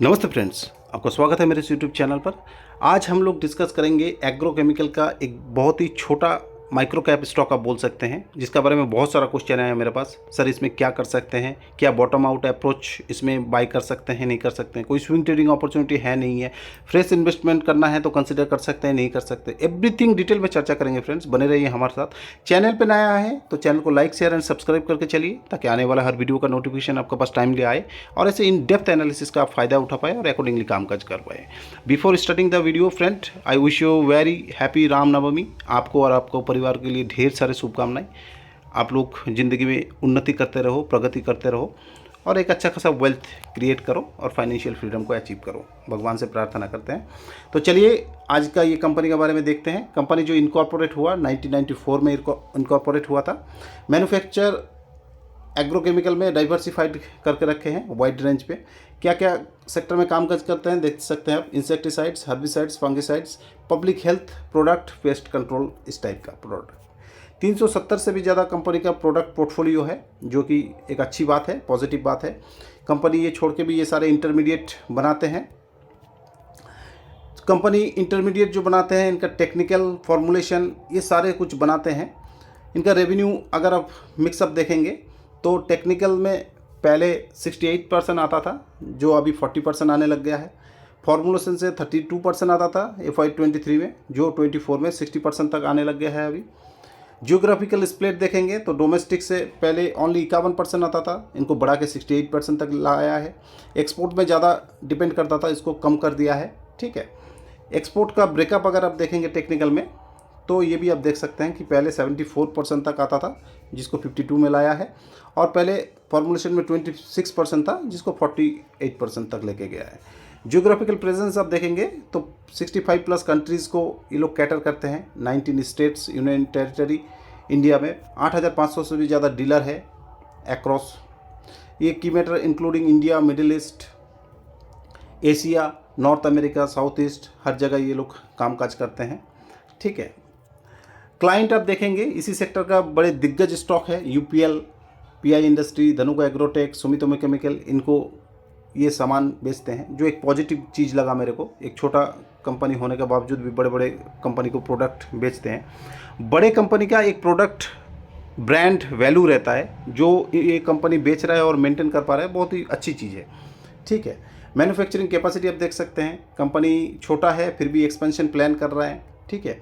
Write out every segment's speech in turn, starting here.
नमस्ते फ्रेंड्स, आपका स्वागत है मेरे इस यूट्यूब चैनल पर। आज हम लोग डिस्कस करेंगे एग्रोकेमिकल का एक बहुत ही छोटा माइक्रो कैप स्टॉक आप बोल सकते हैं, जिसका बारे में बहुत सारा क्वेश्चन है मेरे पास। सर इसमें क्या कर सकते हैं, क्या बॉटम आउट अप्रोच इसमें बाय कर सकते हैं, नहीं कर सकते हैं, कोई स्विंग ट्रेडिंग अपॉर्चुनिटी है नहीं है, फ्रेश इन्वेस्टमेंट करना है तो कंसिडर कर सकते हैं, नहीं कर सकते, एवरीथिंग डिटेल में चर्चा करेंगे। फ्रेंड्स बने रहिए हमारे साथ। चैनल पर नया है तो चैनल को लाइक शेयर एंड सब्सक्राइब करके चलिए, ताकि आने वाला हर वीडियो का नोटिफिकेशन आपके पास टाइमली आए और ऐसे इन डेप्थ एनालिसिस का आप फायदा उठा पाए और अकॉर्डिंगली कामकाज कर पाए। Before starting the video friend, I wish you very happy Ramnavami. आपको और आपको परिवार के लिए ढेर सारे शुभकामनाएं। आप लोग ज़िंदगी में उन्नति करते रहो, प्रगति करते रहो और एक अच्छा खासा वेल्थ क्रिएट करो और फाइनेंशियल फ्रीडम को अचीव करो, भगवान से प्रार्थना करते हैं। तो चलिए आज का ये कंपनी के बारे में देखते हैं। कंपनी जो इनकॉर्पोरेट हुआ 1994 में इनकॉर्पोरेट हुआ था। मैन्युफैक्चर एग्रोकेमिकल में डाइवर्सिफाइड करके रखे हैं वाइड रेंज पे। क्या क्या सेक्टर में काम काज करते हैं देख सकते हैं आप। Insecticides, herbicides, fungicides, public health product, pest control, इस टाइप का प्रोडक्ट। 370 से भी ज़्यादा कंपनी का प्रोडक्ट पोर्टफोलियो है, जो कि एक अच्छी बात है, पॉजिटिव बात है। कंपनी ये छोड़ के भी ये सारे इंटरमीडिएट बनाते हैं। कंपनी इंटरमीडिएट जो बनाते हैं, इनका टेक्निकल फॉर्मुलेशन ये सारे कुछ बनाते हैं। इनका रेवेन्यू अगर आप मिक्सअप देखेंगे तो टेक्निकल में पहले 68% आता था, जो अभी 40% आने लग गया है। फॉर्मुलेशन से 32% आता था FY23 में, जो 24 में 60% तक आने लग गया है अभी। जियोग्राफिकल स्प्लिट देखेंगे तो डोमेस्टिक से पहले ओनली 51% आता था, इनको बढ़ा के 68% तक लाया है। एक्सपोर्ट में ज़्यादा डिपेंड करता था, इसको कम कर दिया है। ठीक है, एक्सपोर्ट का ब्रेकअप अगर आप देखेंगे टेक्निकल में तो ये भी आप देख सकते हैं कि पहले 74% तक आता था, जिसको 52 में लाया है, और पहले फॉर्मुलेशन में 26% था, जिसको 48% तक लेके गया है। जियोग्राफिकल प्रेजेंस आप देखेंगे तो 65 प्लस कंट्रीज़ को ये लोग कैटर करते हैं। 19 स्टेट्स, यूनियन टेरिटरी इंडिया में 8500 से भी ज़्यादा डीलर है अक्रॉस। ये key matter including India, Middle East, Asia, North America, South East, हर जगह ये लोग कामकाज करते हैं। ठीक है, क्लाइंट आप देखेंगे इसी सेक्टर का बड़े दिग्गज स्टॉक है। UPL, PI industry, Dhanuka agrotech, Sumitomo chemical, इनको ये सामान बेचते हैं, जो एक पॉजिटिव चीज़ लगा मेरे को। एक छोटा कंपनी होने के बावजूद भी बड़े बड़े कंपनी को प्रोडक्ट बेचते हैं। बड़े कंपनी का एक प्रोडक्ट ब्रांड वैल्यू रहता है, जो ये कंपनी बेच रहा है और मेंटेन कर पा रहा है, बहुत ही अच्छी चीज़ है। ठीक है, मैन्युफैक्चरिंग कैपेसिटी आप देख सकते हैं, कंपनी छोटा है फिर भी एक्सपेंशन प्लान कर रहा है। ठीक है,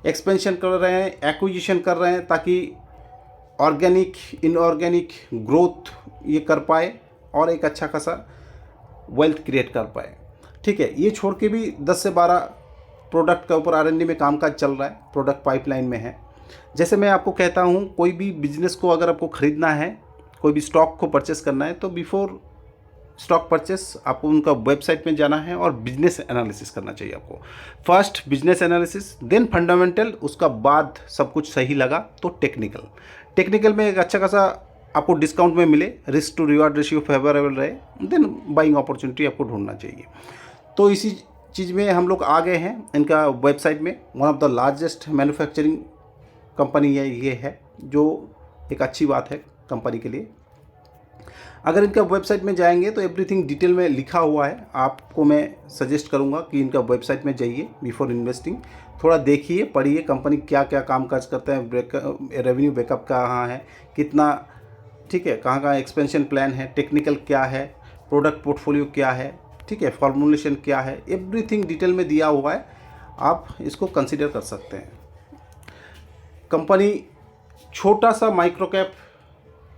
एक्सपेंशन कर रहे हैं, एक्विजिशन कर रहे हैं, ताकि ऑर्गेनिक इनऑर्गेनिक ग्रोथ ये कर पाए और एक अच्छा खासा वेल्थ क्रिएट कर पाए। ठीक है, ये छोड़ के भी 10 से 12 प्रोडक्ट का ऊपर R&D में कामकाज चल रहा है, प्रोडक्ट पाइपलाइन में है। जैसे मैं आपको कहता हूँ, कोई भी बिजनेस को अगर आपको ख़रीदना है, कोई भी स्टॉक को परचेस करना है, तो बिफोर स्टॉक परचेस आपको उनका वेबसाइट में जाना है और बिजनेस एनालिसिस करना चाहिए आपको। First business analysis, then fundamental, उसका बाद सब कुछ सही लगा तो टेक्निकल में एक अच्छा खासा आपको डिस्काउंट में मिले, risk to reward ratio favourable रहे, देन बाइंग अपॉर्चुनिटी आपको ढूंढना चाहिए। तो इसी चीज़ में हम लोग आ गए हैं इनका वेबसाइट में। One of the largest manufacturing company ये है, जो एक अच्छी बात है कंपनी के लिए। अगर इनका वेबसाइट में जाएंगे तो एवरीथिंग डिटेल में लिखा हुआ है। आपको मैं सजेस्ट करूंगा कि इनका वेबसाइट में जाइए बिफोर इन्वेस्टिंग, थोड़ा देखिए, पढ़िए कंपनी क्या क्या कामकाज करते हैं, रेवेन्यू बैकअप कहाँ है, कितना, ठीक है, कहाँ कहाँ एक्सपेंशन प्लान है, टेक्निकल क्या है, प्रोडक्ट पोर्टफोलियो क्या है, ठीक है, फॉर्मुलेशन क्या है, एवरीथिंग डिटेल में दिया हुआ है। आप इसको कंसिडर कर सकते हैं। कंपनी छोटा सा माइक्रो कैप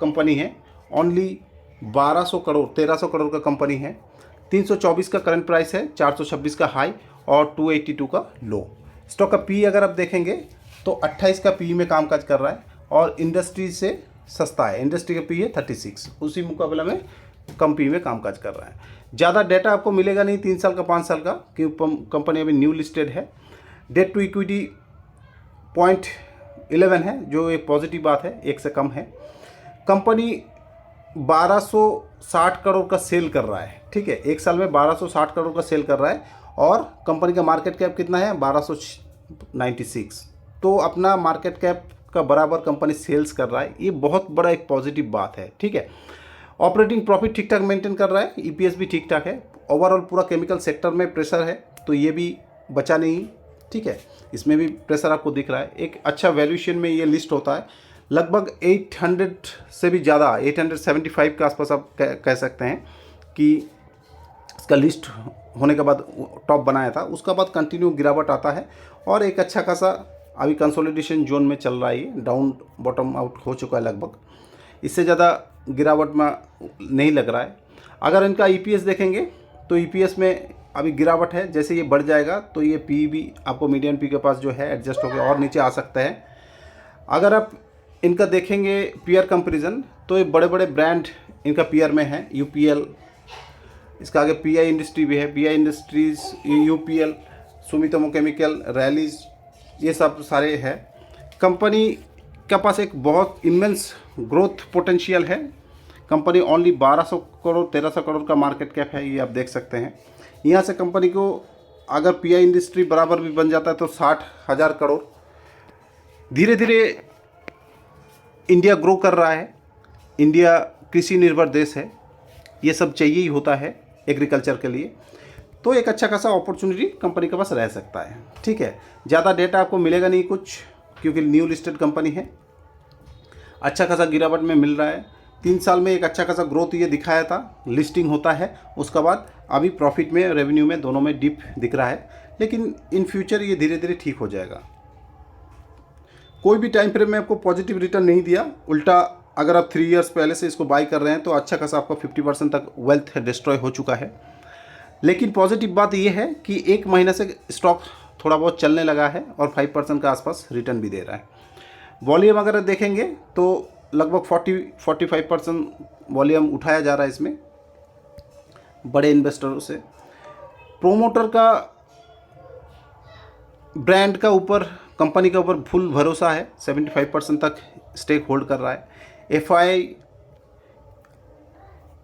कंपनी है, ओनली 1200 करोड़ 1300 करोड़ का कंपनी है। 324 का करंट प्राइस है, 426 का हाई और 282 का लो। स्टॉक का पी अगर आप देखेंगे तो 28 का पी में कामकाज कर रहा है और इंडस्ट्री से सस्ता है। इंडस्ट्री का पी है 36, उसी मुकाबला में कम पी में कामकाज कर रहा है। ज़्यादा डेटा आपको मिलेगा नहीं 3 साल का 5 साल का, क्योंकि कंपनी अभी न्यू लिस्टेड है। डेट टू इक्विटी 0.11 है, जो एक पॉजिटिव बात है, 1 से कम है। कंपनी 1260 करोड़ का सेल कर रहा है। ठीक है, एक साल में 1260 करोड़ का सेल कर रहा है और कंपनी का मार्केट कैप कितना है, 1296। तो अपना मार्केट कैप का बराबर कंपनी सेल्स कर रहा है, ये बहुत बड़ा एक पॉजिटिव बात है। ठीक है, ऑपरेटिंग प्रॉफिट ठीक ठाक मेंटेन कर रहा है, ईपीएस भी ठीक ठाक है। ओवरऑल पूरा केमिकल सेक्टर में प्रेशर है, तो ये भी बचा नहीं, ठीक है, इसमें भी प्रेशर आपको दिख रहा है। एक अच्छा वैल्यूएशन में ये लिस्ट होता है, लगभग 800 से भी ज़्यादा, 875 के आसपास आप कह सकते हैं कि इसका लिस्ट होने के बाद टॉप बनाया था। उसका बाद कंटिन्यू गिरावट आता है और एक अच्छा खासा अभी कंसोलिडेशन जोन में चल रहा है, ये डाउन बॉटम आउट हो चुका है लगभग, इससे ज़्यादा गिरावट में नहीं लग रहा है। अगर इनका ईपीएस देखेंगे तो ईपीएस में अभी गिरावट है, जैसे ये बढ़ जाएगा तो ये पी भी आपको मीडियम पी के पास जो है एडजस्ट होकर और नीचे आ सकता है। अगर आप इनका देखेंगे पीआर कंपैरिजन, तो ये बड़े बड़े ब्रांड इनका पीआर में है, यूपीएल, इसका आगे पीआई इंडस्ट्री भी है, pi industries, UPL, Sumitomo chemical, rallies, ये सब सारे हैं। कंपनी के पास एक बहुत इमेंस ग्रोथ पोटेंशियल है। कंपनी ओनली 1200 करोड़ 1300 करोड़ का मार्केट कैप है, ये आप देख सकते हैं। यहाँ से कंपनी को अगर पीआई इंडस्ट्री बराबर भी बन जाता है तो 60,000 करोड़। धीरे धीरे इंडिया ग्रो कर रहा है, इंडिया कृषि निर्भर देश है, ये सब चाहिए ही होता है एग्रीकल्चर के लिए, तो एक अच्छा खासा अपॉर्चुनिटी कंपनी के पास रह सकता है, ठीक है। ज़्यादा डेटा आपको मिलेगा नहीं कुछ, क्योंकि न्यू लिस्टेड कंपनी है। अच्छा खासा गिरावट में मिल रहा है, 3 साल में एक अच्छा खासा ग्रोथ ये दिखाया था, लिस्टिंग होता है उसका बाद अभी प्रॉफिट में, रेवेन्यू में, दोनों में डिप दिख रहा है, लेकिन इन फ्यूचर ये धीरे धीरे ठीक हो जाएगा। कोई भी टाइम फ्रेम में आपको पॉजिटिव रिटर्न नहीं दिया, उल्टा अगर आप 3 इयर्स पहले से इसको बाई कर रहे हैं तो अच्छा खासा आपका 50% तक वेल्थ डिस्ट्रॉय हो चुका है। लेकिन पॉजिटिव बात यह है कि 1 महीने से स्टॉक थोड़ा बहुत चलने लगा है और 5% के आसपास रिटर्न भी दे रहा है। वॉल्यूम अगर देखेंगे तो लगभग 40-45% वॉल्यूम उठाया जा रहा है इसमें बड़े इन्वेस्टरों से। प्रोमोटर का ब्रांड का ऊपर, कंपनी के ऊपर फुल भरोसा है, 75% तक स्टेक होल्ड कर रहा है। एफआई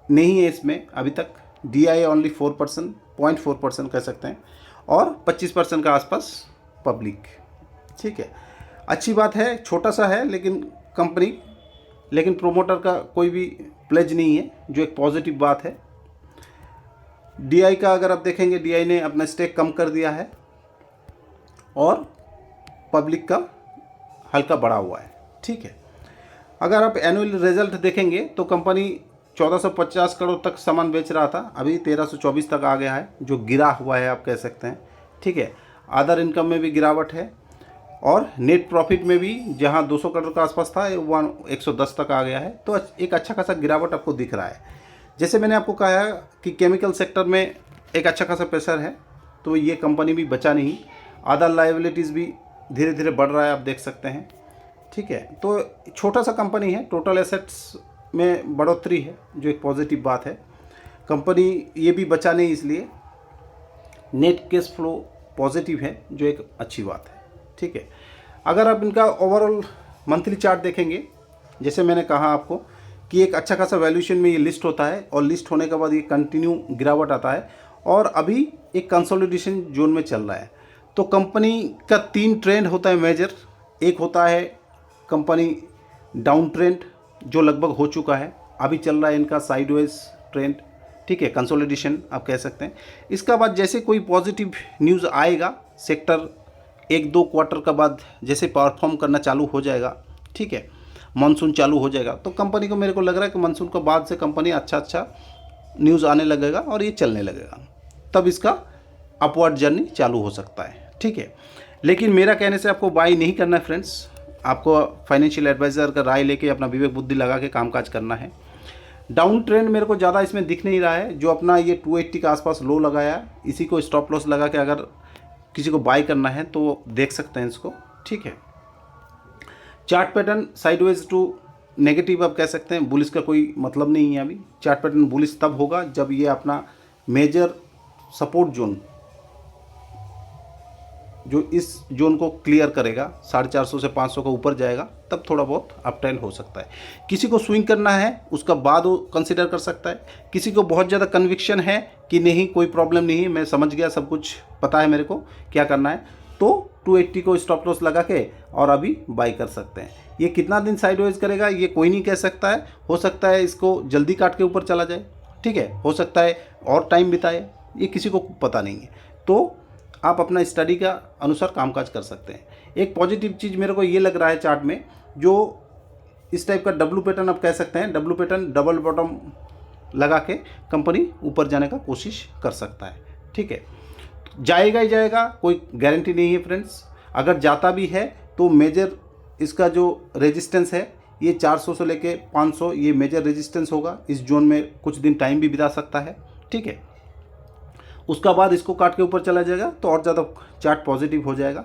नहीं है इसमें अभी तक, डीआई ओनली 4%, 0.4% कह सकते हैं, और 25% का आसपास पब्लिक, ठीक है। अच्छी बात है, छोटा सा है लेकिन कंपनी, लेकिन प्रोमोटर का कोई भी प्लेज नहीं है, जो एक पॉजिटिव बात है। डीआई का अगर आप देखेंगे, डीआई ने अपना स्टेक कम कर दिया है और पब्लिक का हल्का बढ़ा हुआ है, ठीक है। अगर आप एनुअल रिजल्ट देखेंगे तो कंपनी 1450 करोड़ तक सामान बेच रहा था, अभी 1324 तक आ गया है, जो गिरा हुआ है आप कह सकते हैं, ठीक है। अदर इनकम में भी गिरावट है और नेट प्रॉफिट में भी, जहां 200 करोड़ के आसपास था वो 110 तक आ गया है, तो एक अच्छा खासा गिरावट आपको दिख रहा है। जैसे मैंने आपको कहा कि केमिकल सेक्टर में एक अच्छा खासा प्रेशर है, तो ये कंपनी भी बचा नहीं। अदर लायबिलिटीज़ भी धीरे धीरे बढ़ रहा है, आप देख सकते हैं, ठीक है। तो छोटा सा कंपनी है, टोटल एसेट्स में बढ़ोतरी है, जो एक पॉजिटिव बात है। कंपनी ये भी बचा नहीं, इसलिए नेट कैश फ्लो पॉजिटिव है, जो एक अच्छी बात है, ठीक है। अगर आप इनका ओवरऑल मंथली चार्ट देखेंगे, जैसे मैंने कहा आपको कि एक अच्छा खासा वैल्यूएशन में ये लिस्ट होता है और लिस्ट होने के बाद ये कंटिन्यू गिरावट आता है और अभी एक कंसोलिडेशन जोन में चल रहा है। तो कंपनी का 3 ट्रेंड होता है मेजर। एक होता है कंपनी डाउन ट्रेंड, जो लगभग हो चुका है, अभी चल रहा है इनका साइडवेज ट्रेंड, ठीक है, कंसोलिडेशन आप कह सकते हैं। इसका बाद जैसे कोई पॉजिटिव न्यूज़ आएगा, सेक्टर 1-2 क्वार्टर का बाद जैसे परफॉर्म करना चालू हो जाएगा, ठीक है, मानसून चालू हो जाएगा, तो कंपनी को, मेरे को लग रहा है कि मानसून के बाद से कंपनी अच्छा न्यूज़ आने लगेगा और ये चलने लगेगा, तब इसका अपवर्ड जर्नी चालू हो सकता है, ठीक है। लेकिन मेरा कहने से आपको बाई नहीं करना है फ्रेंड्स, आपको फाइनेंशियल एडवाइज़र का राय लेके अपना विवेक बुद्धि लगा के कामकाज करना है। डाउन ट्रेंड मेरे को ज़्यादा इसमें दिख नहीं रहा है। जो अपना ये 280 के आसपास लो लगाया, इसी को स्टॉप लॉस लगा के अगर किसी को बाई करना है तो देख सकते हैं इसको, ठीक है। Chart pattern sideways to negative आप कह सकते हैं, बुलिश का कोई मतलब नहीं है अभी। चार्ट पैटर्न बुलिश तब होगा जब ये अपना मेजर सपोर्ट जोन, जो इस जोन को क्लियर करेगा, 450 से 500 का ऊपर जाएगा, तब थोड़ा बहुत अप ट्रेंड हो सकता है। किसी को स्विंग करना है उसका बाद वो कंसिडर कर सकता है। किसी को बहुत ज़्यादा कन्विक्शन है कि नहीं कोई प्रॉब्लम नहीं है, मैं समझ गया, सब कुछ पता है मेरे को क्या करना है, तो 280 को स्टॉप लॉस लगा के और अभी बाई कर सकते हैं। ये कितना दिन साइडवेज करेगा ये कोई नहीं कह सकता है। हो सकता है इसको जल्दी काट के ऊपर चला जाए, ठीक है, हो सकता है और टाइम बिताए, ये किसी को पता नहीं है। तो आप अपना स्टडी का अनुसार कामकाज कर सकते हैं। एक पॉजिटिव चीज़ मेरे को ये लग रहा है चार्ट में, जो इस टाइप का डब्लू पैटर्न आप कह सकते हैं, डब्लू पैटर्न डबल बॉटम लगा के कंपनी ऊपर जाने का कोशिश कर सकता है, ठीक है। जाएगा ही जाएगा, कोई गारंटी नहीं है फ्रेंड्स। अगर जाता भी है तो मेजर इसका जो रेजिस्टेंस है ये 400 से लेके 500 ये मेजर रेजिस्टेंस होगा। इस जोन में कुछ दिन टाइम भी बिता सकता है, ठीक है। उसका बाद इसको काट के ऊपर चला जाएगा तो और ज़्यादा चार्ट पॉजिटिव हो जाएगा।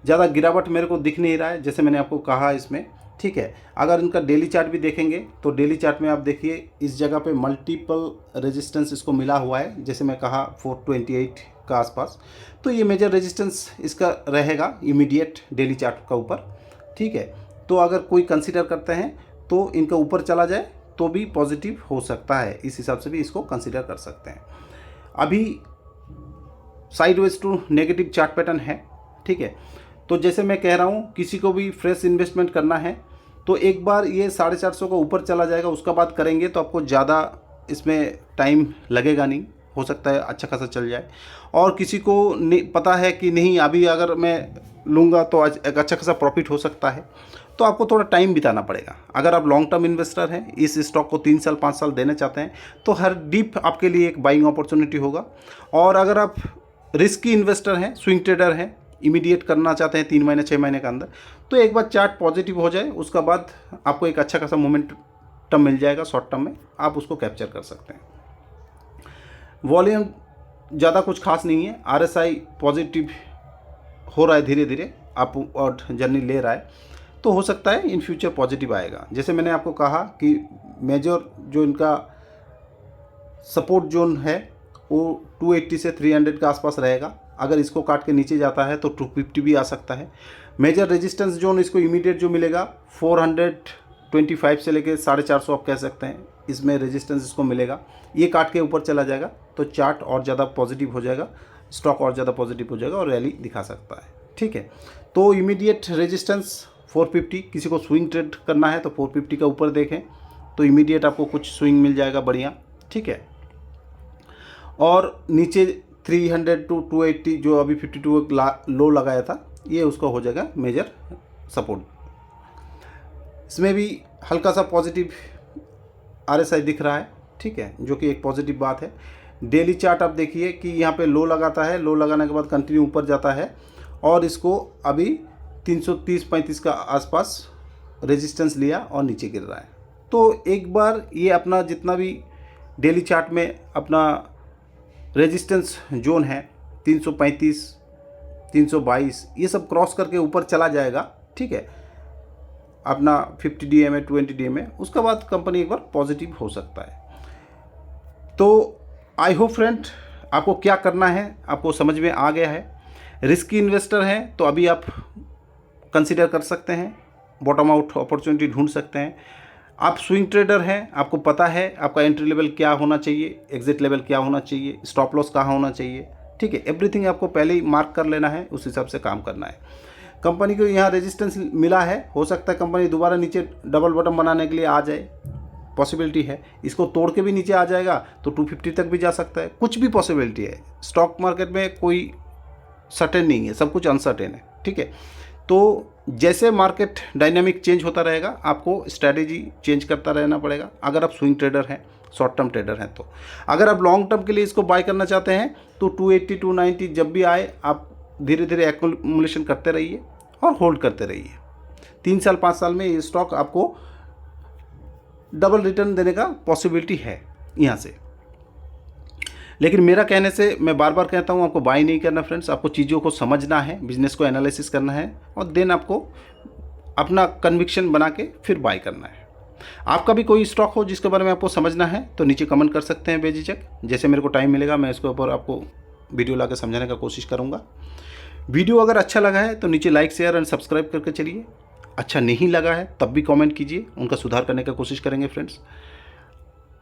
ज़्यादा गिरावट मेरे को दिख नहीं रहा है, जैसे मैंने आपको कहा इसमें, ठीक है। अगर इनका डेली चार्ट भी देखेंगे तो डेली चार्ट में आप देखिए इस जगह पे मल्टीपल रेजिस्टेंस इसको मिला हुआ है, जैसे मैं कहा 428 का आसपास। तो ये मेजर रेजिस्टेंस इसका रहेगा इमीडिएट डेली चार्ट का ऊपर, ठीक है। तो अगर कोई कंसीडर करते हैं तो इनका ऊपर चला जाए तो भी पॉजिटिव हो सकता है, इस हिसाब से भी इसको कंसीडर कर सकते हैं। अभी sideways to negative chart pattern है, ठीक है। तो जैसे मैं कह रहा हूँ किसी को भी फ्रेश इन्वेस्टमेंट करना है तो एक बार ये 450 का ऊपर चला जाएगा, उसका बाद करेंगे तो आपको ज़्यादा इसमें टाइम लगेगा नहीं, हो सकता है अच्छा खासा चल जाए। और किसी को पता है कि नहीं अभी अगर मैं लूँगा तो एक अच्छा खासा प्रॉफिट हो सकता है, तो आपको थोड़ा टाइम बिताना पड़ेगा। अगर आप लॉन्ग टर्म इन्वेस्टर हैं, इस स्टॉक को 3 साल 5 साल देना चाहते हैं तो हर डिप आपके लिए एक बाइंग अपॉर्चुनिटी होगा। और अगर आप रिस्की इन्वेस्टर हैं, स्विंग ट्रेडर हैं, इमीडिएट करना चाहते हैं 3 महीने 6 महीने के अंदर, तो एक बार चार्ट पॉजिटिव हो जाए उसका बाद आपको एक अच्छा खासा मोमेंटम मिल जाएगा, शॉर्ट टर्म में आप उसको कैप्चर कर सकते हैं। वॉल्यूम ज़्यादा कुछ खास नहीं है, RSI पॉजिटिव हो रहा है धीरे धीरे, आप और जर्नी ले रहा है, तो हो सकता है इन फ्यूचर पॉजिटिव आएगा। जैसे मैंने आपको कहा कि मेजर जो इनका सपोर्ट जोन है वो 280 से 300 के आसपास रहेगा। अगर इसको काट के नीचे जाता है तो 250 भी आ सकता है। मेजर रेजिस्टेंस जोन इसको इमीडिएट जो मिलेगा 425 से लेके 450 आप कह सकते हैं, इसमें रेजिस्टेंस इसको मिलेगा। ये काट के ऊपर चला जाएगा तो चार्ट और ज़्यादा पॉजिटिव हो जाएगा, स्टॉक और ज़्यादा पॉजिटिव हो जाएगा और रैली दिखा सकता है, ठीक है। तो इमीडिएट रेजिस्टेंस 450, किसी को स्विंग ट्रेड करना है तो 450 का ऊपर देखें तो इमीडिएट आपको कुछ स्विंग मिल जाएगा बढ़िया, ठीक है। और नीचे 300 टू 280 जो अभी 52 लो लगाया था, ये उसका हो जाएगा मेजर सपोर्ट। इसमें भी हल्का सा पॉजिटिव RSI दिख रहा है, ठीक है, जो कि एक पॉजिटिव बात है। डेली चार्ट आप देखिए कि यहाँ पे लो लगाता है, लो लगाने के बाद कंटिन्यू ऊपर जाता है और इसको अभी 330-35 का आसपास रेजिस्टेंस लिया और नीचे गिर रहा है। तो एक बार ये अपना जितना भी डेली चार्ट में अपना रेजिस्टेंस जोन है 335, 322 ये सब क्रॉस करके ऊपर चला जाएगा, ठीक है, अपना 50 DMA 20 DMA, उसके बाद कंपनी एक बार पॉजिटिव हो सकता है। तो आई होप फ्रेंड आपको क्या करना है आपको समझ में आ गया है। रिस्की इन्वेस्टर हैं तो अभी आप कंसीडर कर सकते हैं, बॉटम आउट अपॉर्चुनिटी ढूंढ सकते हैं। आप स्विंग ट्रेडर हैं, आपको पता है आपका एंट्री लेवल क्या होना चाहिए, एग्जिट लेवल क्या होना चाहिए, स्टॉप लॉस कहाँ होना चाहिए, ठीक है, एवरीथिंग आपको पहले ही मार्क कर लेना है, उस हिसाब से काम करना है। कंपनी को यहाँ रेजिस्टेंस मिला है, हो सकता है कंपनी दोबारा नीचे डबल बॉटम बनाने के लिए आ जाए, पॉसिबिलिटी है। इसको तोड़ के भी नीचे आ जाएगा तो 250 तक भी जा सकता है, कुछ भी पॉसिबिलिटी है। स्टॉक मार्केट में कोई सर्टेन नहीं है, सब कुछ अनसर्टेन है, ठीक है। तो जैसे मार्केट डायनामिक चेंज होता रहेगा आपको स्ट्रैटेजी चेंज करता रहना पड़ेगा। अगर आप स्विंग ट्रेडर हैं, शॉर्ट टर्म ट्रेडर हैं, तो अगर आप लॉन्ग टर्म के लिए इसको बाय करना चाहते हैं तो 280 290 जब भी आए आप धीरे धीरे एक्युमुलेशन करते रहिए और होल्ड करते रहिए। 3 साल 5 साल में ये स्टॉक आपको डबल रिटर्न देने का पॉसिबिलिटी है यहाँ से। लेकिन मेरा कहने से मैं बार बार कहता हूँ आपको बाय नहीं करना फ्रेंड्स, आपको चीज़ों को समझना है, बिजनेस को एनालिसिस करना है और देन आपको अपना कन्विक्शन बना के फिर बाय करना है। आपका भी कोई स्टॉक हो जिसके बारे में आपको समझना है तो नीचे कमेंट कर सकते हैं बेझिझक। जैसे मेरे को टाइम मिलेगा मैं इसके ऊपर आपको वीडियो ला के समझाने का कोशिश करूँगा। वीडियो अगर अच्छा लगा है तो नीचे लाइक शेयर एंड सब्सक्राइब करके चलिए। अच्छा नहीं लगा है तब भी कमेंट कीजिए, उनका सुधार करने का कोशिश करेंगे फ्रेंड्स।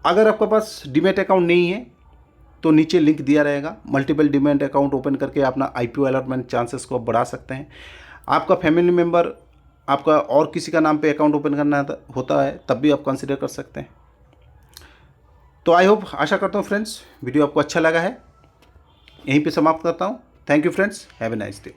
अगर आपके पास डीमैट अकाउंट नहीं है तो नीचे लिंक दिया रहेगा, मल्टीपल डीमैट अकाउंट ओपन करके अपना IPO अलॉटमेंट चांसेस को बढ़ा सकते हैं। आपका फैमिली मेम्बर आपका और किसी का नाम पे अकाउंट ओपन करना होता है तब भी आप कंसिडर कर सकते हैं। तो आई होप, आशा करता हूँ फ्रेंड्स वीडियो आपको अच्छा लगा है। यहीं पे समाप्त करता हूँ। Thank you friends, have a nice day.